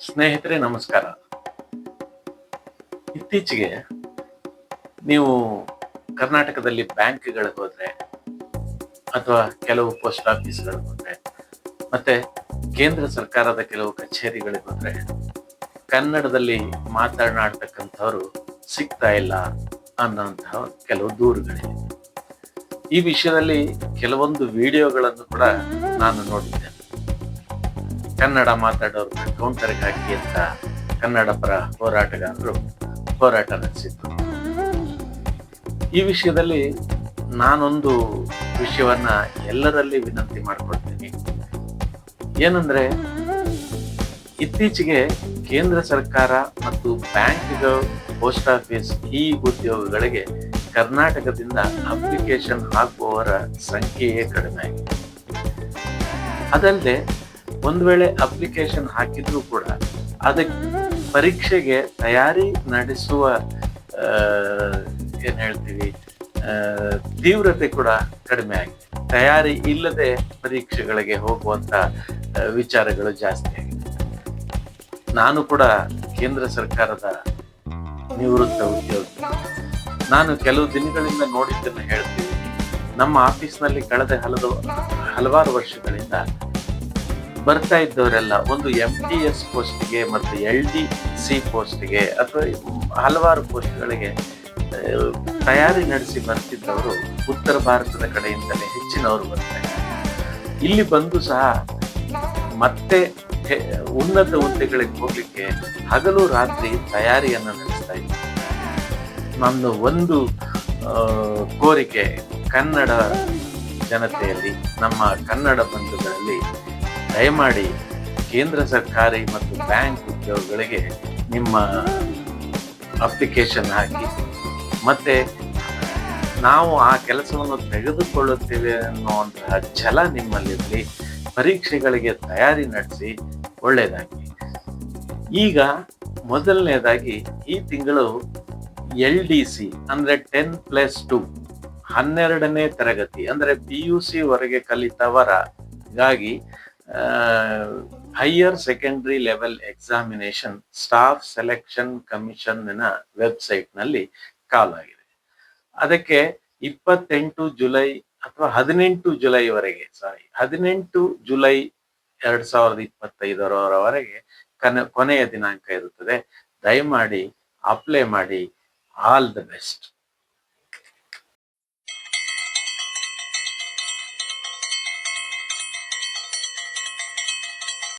ಸ್ನೇಹಿತರೆ ನಮಸ್ಕಾರ. ಇತ್ತೀಚೆಗೆ ನೀವು ಕರ್ನಾಟಕದಲ್ಲಿ ಬ್ಯಾಂಕ್‌ಗಳಿಗೆ ಹೋದ್ರೆ ಅಥವಾ ಕೆಲವು ಪೋಸ್ಟ್ ಆಫೀಸ್‌ಗಳಿಗೆ ಹೋದ್ರೆ ಮತ್ತೆ ಕೇಂದ್ರ ಸರ್ಕಾರದ ಕೆಲವು ಕಚೇರಿಗಳಿಗೆ ಹೋದ್ರೆ ಕನ್ನಡದಲ್ಲಿ ಮಾತನಾಡ್ತಕ್ಕಂಥವ್ರು ಸಿಗ್ತಾ ಇಲ್ಲ ಅನ್ನೋಂತಹ ಕೆಲವು ದೂರುಗಳಿವೆ. ಈ ವಿಷಯದಲ್ಲಿ ಕೆಲವೊಂದು ವಿಡಿಯೋಗಳನ್ನು ಕೂಡ ನಾನು ನೋಡಿದ್ದೇನೆ. ಕನ್ನಡ ಮಾತಾಡೋರ್ನ ಕೌಂಟರ್‌ಗೆ ಹಾಕಿ ಅಂತ ಕನ್ನಡ ಪರ ಹೋರಾಟಗಾರರು ಹೋರಾಟ ನಡೆಸಿದ್ರು. ಈ ವಿಷಯದಲ್ಲಿ ನಾನೊಂದು ವಿಷಯವನ್ನ ಎಲ್ಲರಲ್ಲಿ ವಿನಂತಿ ಮಾಡ್ಕೊಳ್ತೀನಿ. ಏನಂದ್ರೆ, ಇತ್ತೀಚೆಗೆ ಕೇಂದ್ರ ಸರ್ಕಾರ ಮತ್ತು ಬ್ಯಾಂಕ್‌ಗಳು, ಪೋಸ್ಟ್ ಆಫೀಸ್ ಈ ಉದ್ಯೋಗಗಳಿಗೆ ಕರ್ನಾಟಕದಿಂದ ಅಪ್ಲಿಕೇಶನ್ ಹಾಕುವವರ ಸಂಖ್ಯೆಯೇ ಕಡಿಮೆ ಆಗಿದೆ. ಅದಲ್ಲದೆ ಒಂದು ವೇಳೆ ಅಪ್ಲಿಕೇಶನ್ ಹಾಕಿದ್ರೂ ಕೂಡ ಅದಕ್ಕೆ ಪರೀಕ್ಷೆಗೆ ತಯಾರಿ ನಡೆಸುವ ಏನ್ ಹೇಳ್ತೀವಿ ತೀವ್ರತೆ ಕೂಡ ಕಡಿಮೆ ಆಗಿದೆ. ತಯಾರಿ ಇಲ್ಲದೆ ಪರೀಕ್ಷೆಗಳಿಗೆ ಹೋಗುವಂತ ವಿಚಾರಗಳು ಜಾಸ್ತಿ ಆಗಿದೆ. ನಾನು ಕೂಡ ಕೇಂದ್ರ ಸರ್ಕಾರದ ನಿವೃತ್ತ ಉದ್ಯೋಗಿ. ನಾನು ಕೆಲವು ದಿನಗಳಿಂದ ನೋಡಿದ್ದನ್ನು ಹೇಳ್ತೀನಿ. ನಮ್ಮ ಆಫೀಸ್ನಲ್ಲಿ ಕಳೆದ ಹಲವಾರು ವರ್ಷಗಳಿಂದ ಬರ್ತಾ ಇದ್ದವರೆಲ್ಲ ಒಂದು MTS ಪೋಸ್ಟ್ಗೆ ಮತ್ತು LDC ಪೋಸ್ಟ್ಗೆ ಅಥವಾ ಹಲವಾರು ಪೋಸ್ಟ್ಗಳಿಗೆ ತಯಾರಿ ನಡೆಸಿ ಬರ್ತಿದ್ದವರು ಉತ್ತರ ಭಾರತದ ಕಡೆಯಿಂದಲೇ ಹೆಚ್ಚಿನವರು ಬರ್ತಾರೆ. ಇಲ್ಲಿ ಬಂದು ಸಹ ಮತ್ತೆ ಉನ್ನತ ಹುದ್ದೆಗಳಿಗೆ ಹೋಗ್ಲಿಕ್ಕೆ ಹಗಲು ರಾತ್ರಿ ತಯಾರಿಯನ್ನ ನಡೆಸ್ತಾ ಇದ್ದಾರೆ. ನನ್ನ ಒಂದು ಕೋರಿಕೆ ಕನ್ನಡ ಜನತೆಯಲ್ಲಿ, ನಮ್ಮ ಕನ್ನಡ ಬಂಧುಗಳಲ್ಲಿ, ದಯಮಾಡಿ ಕೇಂದ್ರ ಸರ್ಕಾರಿ ಮತ್ತು ಬ್ಯಾಂಕ್ ಉದ್ಯೋಗಗಳಿಗೆ ನಿಮ್ಮ ಅಪ್ಲಿಕೇಶನ್ ಹಾಕಿ, ಮತ್ತೆ ನಾವು ಆ ಕೆಲಸವನ್ನು ತೆಗೆದುಕೊಳ್ಳುತ್ತೇವೆ ಅನ್ನುವಂತಹ ಛಲ ನಿಮ್ಮಲ್ಲಿರಲಿ. ಪರೀಕ್ಷೆಗಳಿಗೆ ತಯಾರಿ ನಡೆಸಿ ಒಳ್ಳೆಯದಾಗಿ. ಈಗ ಮೊದಲನೇದಾಗಿ ಈ ತಿಂಗಳು LDC ಅಂದ್ರೆ 10+2 12ನೇ ತರಗತಿ ಅಂದ್ರೆ PUC ವರೆಗೆ ಕಲಿತವರಿಗಾಗಿ higher secondary level examination staff selection commission website ನಲ್ಲಿ ಕಾಲ್ ಆಗಿದೆ. ಅದಕ್ಕೆ 28 ಜುಲೈ ಅಥವಾ 18 ಜುಲೈ ವರೆಗೆ 18 ಜುಲೈ 2025 ಕೊನೆಯ ದಿನಾಂಕ ಇರುತ್ತದೆ. ದಯಮಾಡಿ ಅಪ್ಲೈ ಮಾಡಿ. All the best.